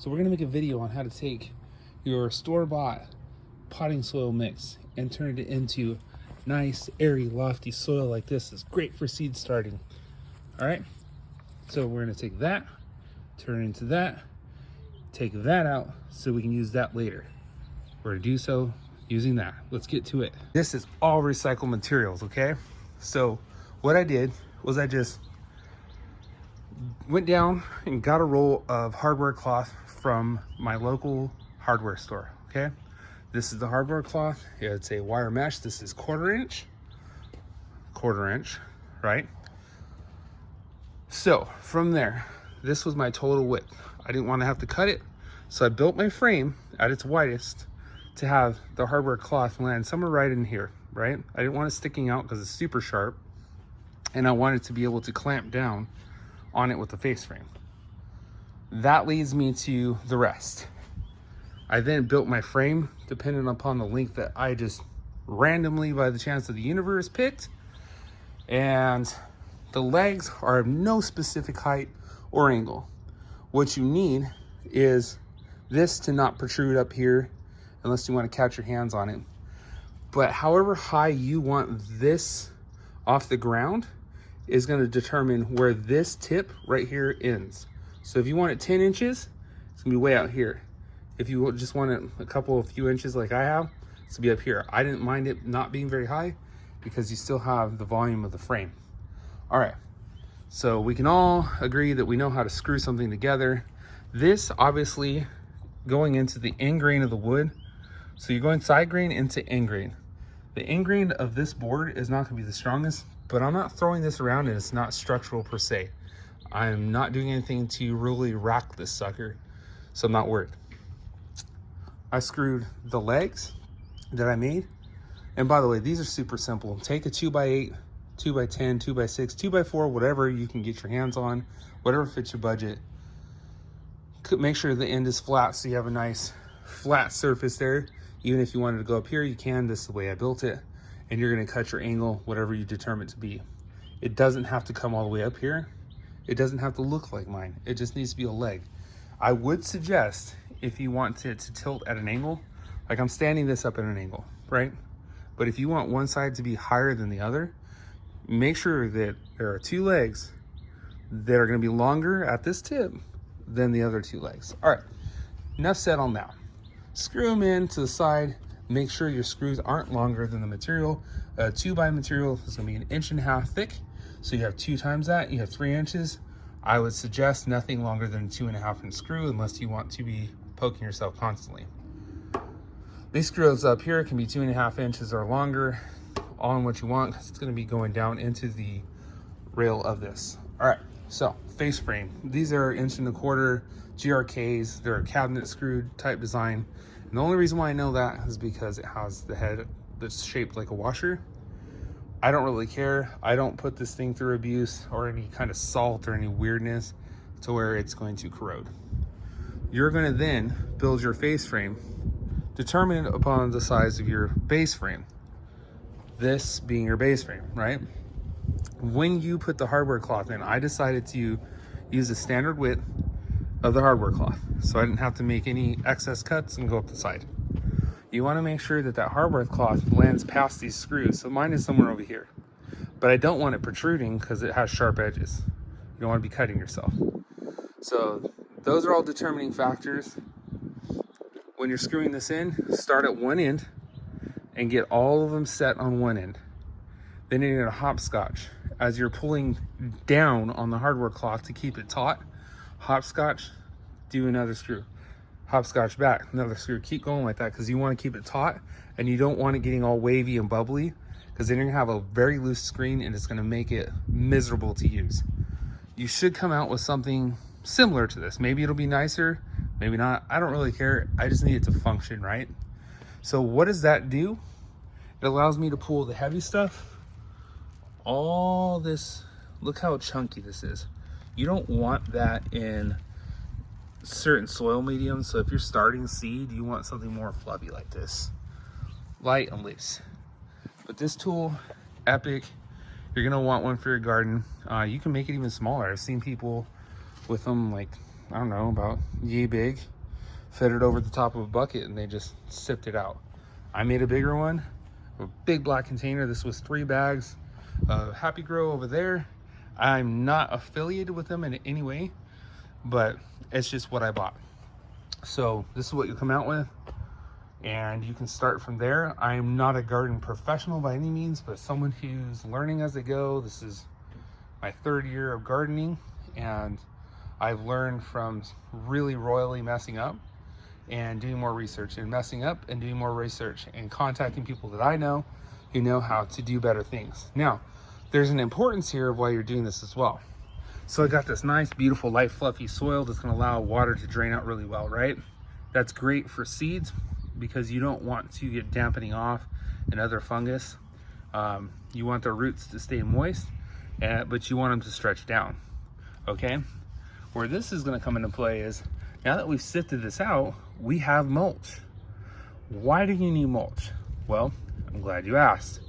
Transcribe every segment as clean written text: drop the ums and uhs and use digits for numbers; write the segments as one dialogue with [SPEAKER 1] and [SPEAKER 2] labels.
[SPEAKER 1] So we're gonna make a video on how to take your store-bought potting soil mix and turn it into nice, airy, lofty soil like this. It's great for seed starting. All right, so we're gonna take that, turn it into that, take that out so we can use that later. We're gonna do so using that. Let's get to it. This is all recycled materials, okay? So what I did was I just went down and got a roll of hardware cloth from my local hardware store, okay? This is the hardware cloth. It's a wire mesh. This is quarter inch, right? So from there, this was my total width. I didn't want to have to cut it, so I built my frame at its widest to have the hardware cloth land somewhere right in here, right? I didn't want it sticking out because it's super sharp, and I wanted to be able to clamp down on it with the face frame. That leads me to the rest. I then built my frame depending upon the length that I just randomly, by the chance of the universe, picked. And the legs are of no specific height or angle. What you need is this to not protrude up here unless you want to catch your hands on it. But however high you want this off the ground is going to determine where this tip right here ends. So if you want it 10 inches, it's gonna be way out here. If you just want it a few inches like I have, it's gonna be up here. I didn't mind it not being very high because you still have the volume of the frame. All right, so we can all agree that we know how to screw something together. This obviously going into the end grain of the wood. So you're going side grain into end grain. The end grain of this board is not gonna be the strongest, but I'm not throwing this around and it's not structural per se. I'm not doing anything to really rack this sucker, so I'm not worried. I screwed the legs that I made. And by the way, these are super simple. Take a 2x8, 2x10, 2x6, 2x4, whatever you can get your hands on, whatever fits your budget. Make sure the end is flat so you have a nice flat surface there. Even if you wanted to go up here, you can. This is the way I built it. And you're gonna cut your angle, whatever you determine it to be. It doesn't have to come all the way up here. It doesn't have to look like mine. It just needs to be a leg. I would suggest if you want it to tilt at an angle, like I'm standing this up at an angle, right? But if you want one side to be higher than the other, make sure that there are two legs that are gonna be longer at this tip than the other two legs. All right, enough said on that. Screw them in to the side. Make sure your screws aren't longer than the material. 2x material is gonna be 1.5 inches thick. So you have 2 times that, you have 3 inches. I would suggest nothing longer than a 2.5 inch screw unless you want to be poking yourself constantly. These screws up here can be 2.5 inches or longer on what you want, because it's gonna be going down into the rail of this. All right, so face frame. These are 1.25 inch GRKs. They're a cabinet screwed type design. And the only reason why I know that is because it has the head that's shaped like a washer. I don't really care. I don't put this thing through abuse or any kind of salt or any weirdness to where it's going to corrode. You're going to then build your face frame, determined upon the size of your base frame. This being your base frame, right? When you put the hardware cloth in, I decided to use the standard width of the hardware cloth, so I didn't have to make any excess cuts and go up the side. You want to make sure that that hardware cloth lands past these screws. So mine is somewhere over here, but I don't want it protruding because it has sharp edges. You don't want to be cutting yourself. So those are all determining factors. When you're screwing this in, start at one end and get all of them set on one end. Then you're going to hopscotch as you're pulling down on the hardware cloth to keep it taut. Hopscotch, do another screw. Hopscotch back, another screw. Keep going like that because you want to keep it taut and you don't want it getting all wavy and bubbly, because then you're gonna have a very loose screen and it's gonna make it miserable to use. You should come out with something similar to this. Maybe it'll be nicer, maybe not. I don't really care. I just need it to function, right? So what does that do? It allows me to pull the heavy stuff. All this, look how chunky this is. You don't want that in certain soil mediums. So if you're starting seed, you want something more fluffy like this, light and loose. But this tool, epic. You're gonna want one for your garden. You can make it even smaller. I've seen people with them, like, I don't know, about yay big, fed it over the top of a bucket, and they just sipped it out. I made a bigger one, a big black container. This was 3 bags. Happy Grow over there. I'm not affiliated with them in any way, but it's just what I bought. So this is what you come out with, and you can start from there. I am not a garden professional by any means, but someone who's learning as they go. This is my 3rd year of gardening, and I've learned from really royally messing up and doing more research, and messing up and doing more research, and contacting people that I know who know how to do better things. Now, there's an importance here of why you're doing this as well. So I got this nice, beautiful, light, fluffy soil that's gonna allow water to drain out really well, right? That's great for seeds because you don't want to get dampening off and other fungus. You want the roots to stay moist, but you want them to stretch down, okay? Where this is gonna come into play is, now that we've sifted this out, we have mulch. Why do you need mulch? Well, I'm glad you asked.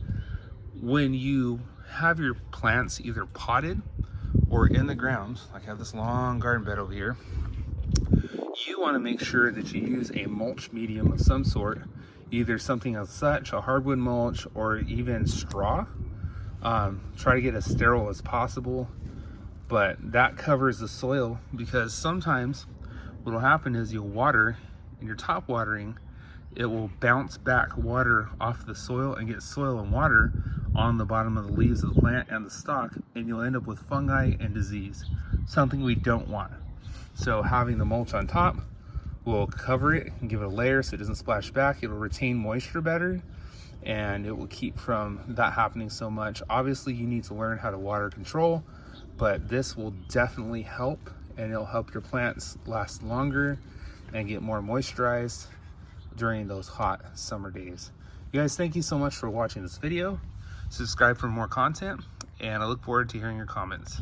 [SPEAKER 1] When you have your plants either potted or in the ground, like I have this long garden bed over here, you want to make sure that you use a mulch medium of some sort, either something as such, a hardwood mulch, or even straw. Try to get as sterile as possible, but that covers the soil, because sometimes what will happen is you'll water, and your top watering, it will bounce back water off the soil and get soil and water on the bottom of the leaves of the plant and the stalk, and you'll end up with fungi and disease, something we don't want. So having the mulch on top will cover it and give it a layer so it doesn't splash back. It'll retain moisture better, and it will keep from that happening so much. Obviously, you need to learn how to water control, but this will definitely help, and it'll help your plants last longer and get more moisturized during those hot summer days. You guys, thank you so much for watching this video. Subscribe for more content, and I look forward to hearing your comments.